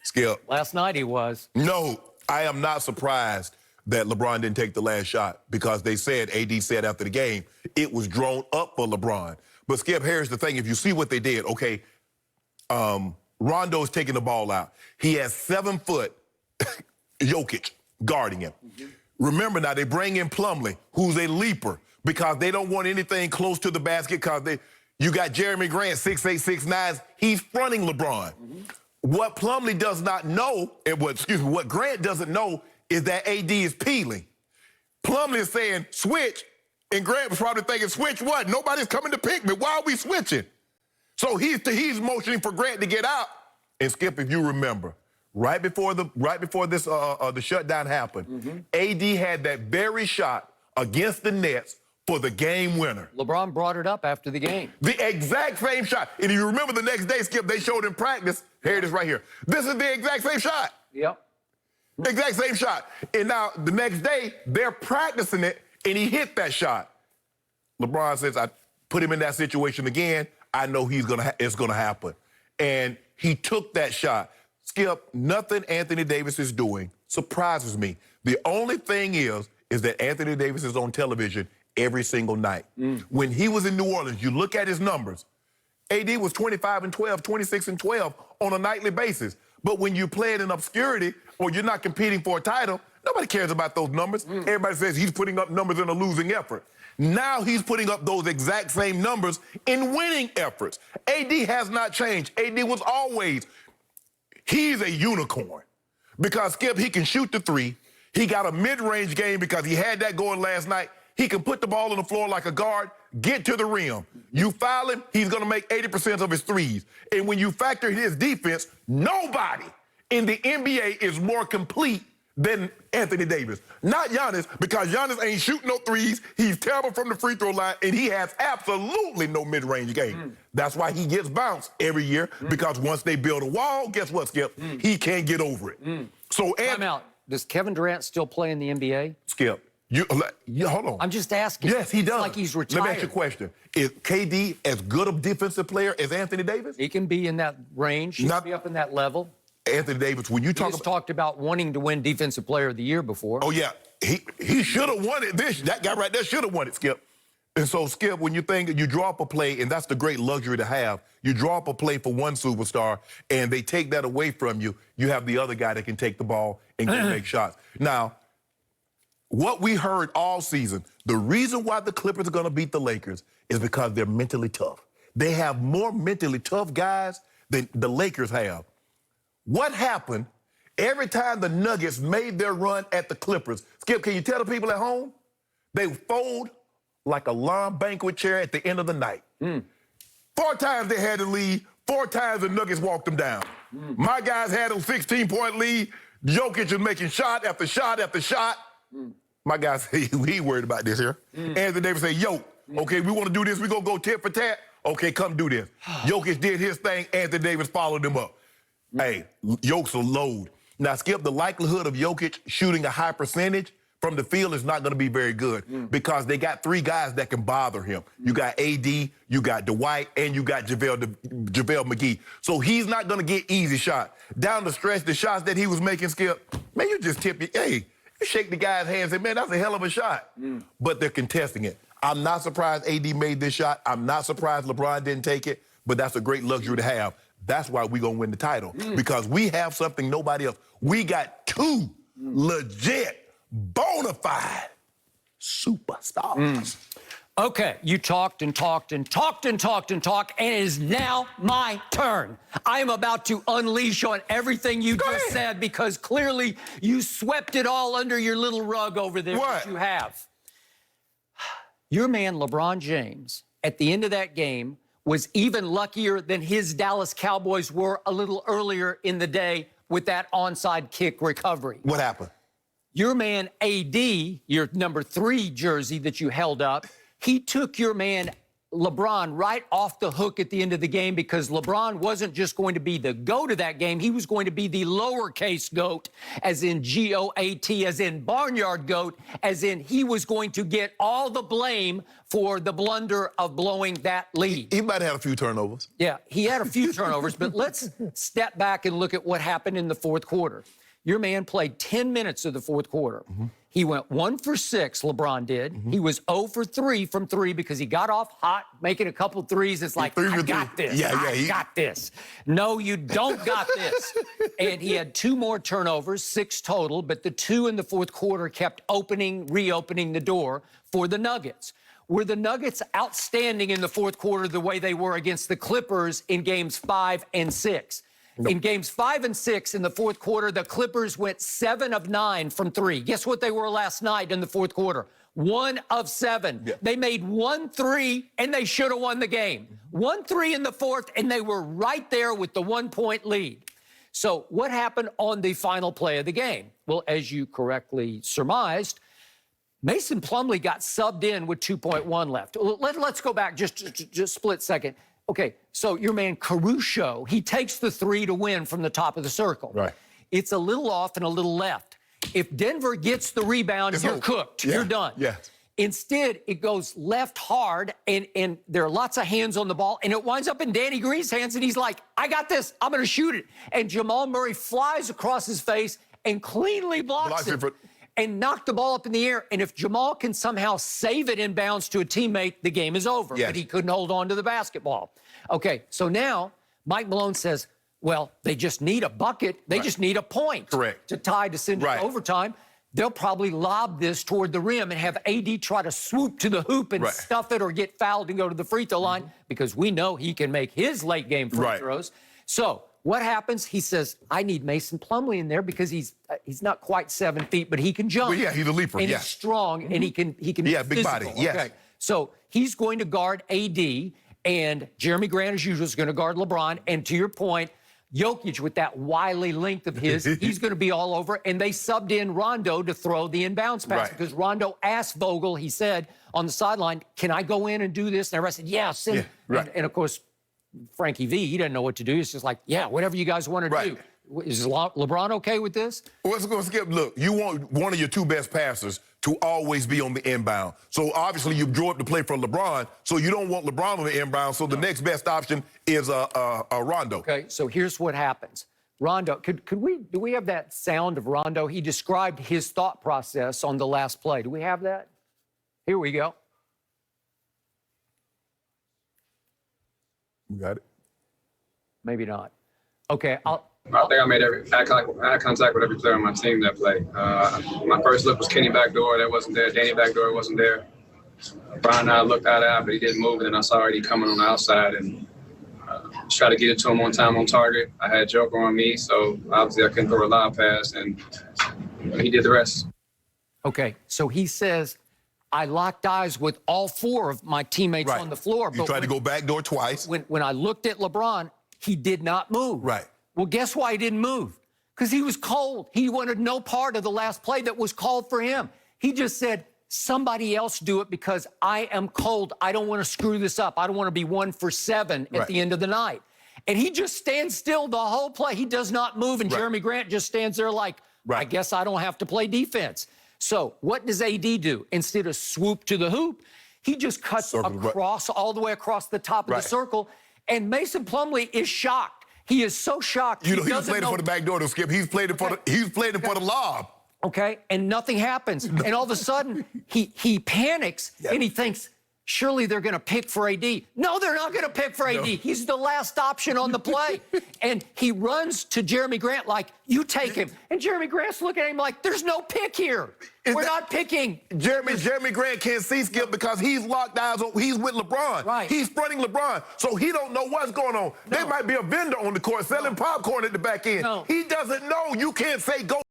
Skip. Last night he was. No, I am not surprised that LeBron didn't take the last shot because they said, AD said after the game, it was drawn up for LeBron. But Skip, here's the thing. If you see what they did, okay, Rondo's taking the ball out. He has 7-foot Jokic guarding him. Remember now, they bring in Plumlee, who's a leaper, because they don't want anything close to the basket because you got Jeremy Grant, 6'8", 6'9". He's fronting LeBron. What Plumlee does not know, and what Grant doesn't know is that AD is peeling. Plumlee is saying, switch, and Grant was probably thinking, switch what? Nobody's coming to pick me. Why are we switching? So he's motioning for Grant to get out. And Skip, if you remember, right before this the shutdown happened, AD had that very shot against the Nets for the game winner. LeBron brought it up after the game. The exact same shot. And if you remember the next day, Skip, they showed in practice. Here it is right here. This is the exact same shot. Yep. The exact same shot. And now the next day, they're practicing it, and he hit that shot. LeBron says, I put him in that situation again. I know it's gonna happen. And he took that shot. Skip, nothing Anthony Davis is doing surprises me. The only thing is that Anthony Davis is on television every single night. When he was in New Orleans, you look at his numbers. AD was 25 and 12, 26 and 12 on a nightly basis. But when you play it in obscurity or you're not competing for a title, nobody cares about those numbers. Everybody says he's putting up numbers in a losing effort. Now he's putting up those exact same numbers in winning efforts. AD has not changed. AD was always, he's a unicorn. Because, Skip, he can shoot the three. He got a mid-range game because he had that going last night. He can put the ball on the floor like a guard, get to the rim. You foul him, he's going to make 80% of his threes. And when you factor in his defense, nobody in the NBA is more complete than Anthony Davis. Not Giannis, because Giannis ain't shooting no threes. He's terrible from the free throw line, and he has absolutely no mid-range game. That's why he gets bounced every year, because once they build a wall, guess what, Skip? He can't get over it. So, Time out. Does Kevin Durant still play in the NBA? Skip, hold on. I'm just asking. Yes, he does. It's like he's retired. Let me ask you a question. Is KD as good a defensive player as Anthony Davis? He can be in that range. He can be up in that level. Anthony Davis, when you talked about wanting to win Defensive Player of the Year before. Oh, yeah. He should have won it. That guy right there should have won it, Skip. And so, Skip, when you think you draw up a play, and that's the great luxury to have, you draw up a play for one superstar, and they take that away from you, you have the other guy that can take the ball and go make shots. Now, what we heard all season, the reason why the Clippers are going to beat the Lakers is because they're mentally tough. They have more mentally tough guys than the Lakers have. What happened every time the Nuggets made their run at the Clippers? Skip, can you tell the people at home? They fold like a lawn banquet chair at the end of the night. 4 times they had the lead. 4 times the Nuggets walked them down. My guys had a 16-point lead. Jokic was making shot after shot after shot. My guys, he worried about this here. Anthony Davis said, yo, okay, we want to do this. We're going to go tit for tat. Okay, come do this. Jokic did his thing. Anthony Davis followed him up. Hey, Jokic's a load. Now, Skip, the likelihood of Jokic shooting a high percentage from the field is not going to be very good because they got 3 guys that can bother him. You got AD, you got Dwight, and you got JaVale McGee. So he's not going to get easy shots. Down the stretch, the shots that he was making, Skip, man, you just tip it. Hey, you shake the guy's hand and say, man, that's a hell of a shot. But they're contesting it. I'm not surprised AD made this shot. I'm not surprised LeBron didn't take it, but that's a great luxury to have. That's why we're going to win the title, because we have something nobody else. We got 2 legit, bona fide superstars. Okay, you talked and talked and talked and talked and talked, and it is now my turn. I am about to unleash on everything you just said, because clearly you swept it all under your little rug over there that you have. Your man, LeBron James, at the end of that game, was even luckier than his Dallas Cowboys were a little earlier in the day with that onside kick recovery. What happened? Your man, AD, your number 3 jersey that you held up, he took your man LeBron right off the hook at the end of the game because LeBron wasn't just going to be the GOAT of that game. He was going to be the lowercase GOAT, as in G-O-A-T, as in barnyard GOAT, as in he was going to get all the blame for the blunder of blowing that lead. He might have had a few turnovers. Yeah, he had a few turnovers, but let's step back and look at what happened in the fourth quarter. Your man played 10 minutes of the fourth quarter. He went 1 for 6, LeBron did. He was 0 for 3 from 3 because he got off hot, making a couple threes. It's like, I got this. I got this. No, you don't got this. And he had 2 more turnovers, 6 total, but the 2 in the fourth quarter kept reopening the door for the Nuggets. Were the Nuggets outstanding in the fourth quarter the way they were against the Clippers in games 5 and 6? Nope. In games 5 and 6 in the fourth quarter, the Clippers went 7 of 9 from 3. Guess what they were last night in the fourth quarter? 1 of 7. Yeah. They made 1 3, and they should have won the game. 1 3 in the fourth, and they were right there with the 1-point lead. So what happened on the final play of the game? Well, as you correctly surmised, Mason Plumlee got subbed in with 2.1 left. Let's go back just split second. Okay, so your man Caruso, he takes the 3 to win from the top of the circle. Right. It's a little off and a little left. If Denver gets the rebound, you're cooked. Yeah. You're done. Yeah. Instead, it goes left hard, and there are lots of hands on the ball, and it winds up in Danny Green's hands, and he's like, I got this. I'm going to shoot it. And Jamal Murray flies across his face and cleanly blocks it. And knock the ball up in the air. And if Jamal can somehow save it inbounds to a teammate, the game is over. Yes. But he couldn't hold on to the basketball. Okay, so now Mike Malone says, well, they just need a bucket. They just need a point to tie to send it to overtime. They'll probably lob this toward the rim and have AD try to swoop to the hoop and stuff it or get fouled and go to the free throw line because we know he can make his late game free throws. So what happens? He says, I need Mason Plumlee in there because he's not quite 7 feet, but he can jump. Well, yeah, he's a leaper. And he's strong, and he can big physical. body. Yes. Okay. So he's going to guard AD, and Jeremy Grant, as usual, is going to guard LeBron. And to your point, Jokic, with that wily length of his, he's going to be all over. And they subbed in Rondo to throw the inbounds pass because Rondo asked Vogel, he said on the sideline, can I go in and do this? And everybody said, yes. And of course, Frankie V, he doesn't know what to do. It's just like, yeah, whatever you guys want to do. Is LeBron okay with this? Well, let's go, Skip. Look, you want one of your 2 best passers to always be on the inbound. So obviously you drew up the play for LeBron, so you don't want LeBron on the inbound, so the next best option is Rondo. Okay, so here's what happens. Rondo, do we have that sound of Rondo? He described his thought process on the last play. Do we have that? Here we go. We got it. Maybe not. Okay, I think I made eye contact with every player on my team that played. My first look was Kenny backdoor. That wasn't there. Danny backdoor wasn't there. Brian and I looked eye to eye, but he didn't move. And then I saw already coming on the outside and try to get it to him on time on target. I had Joker on me, so obviously I couldn't throw a lob pass, and he did the rest. Okay, so he says, I locked eyes with all 4 of my teammates on the floor. You tried to go backdoor twice. When I looked at LeBron, he did not move. Right. Well, guess why he didn't move? Because he was cold. He wanted no part of the last play that was called for him. He just said, somebody else do it because I am cold. I don't want to screw this up. I don't want to be 1 for 7 at the end of the night. And he just stands still the whole play. He does not move, and Jeremy Grant just stands there like, I guess I don't have to play defense. So what does AD do? Instead of swoop to the hoop, he just cuts across, all the way across the top of the circle, and Mason Plumlee is shocked. He is so shocked. You know, he played it for the back door, to Skip. He's played it for the lob. Okay, and nothing happens. And all of a sudden, he panics, and he thinks, surely they're going to pick for AD. No, they're not going to pick for AD. No. He's the last option on the play. And he runs to Jeremy Grant like, you take him. And Jeremy Grant's looking at him like, there's no pick here. We're not picking. Jeremy Grant can't see Skip because he's locked eyes on, he's with LeBron. Right. He's fronting LeBron, so he don't know what's going on. No. There might be a vendor on the court selling popcorn at the back end. No. He doesn't know. You can't say go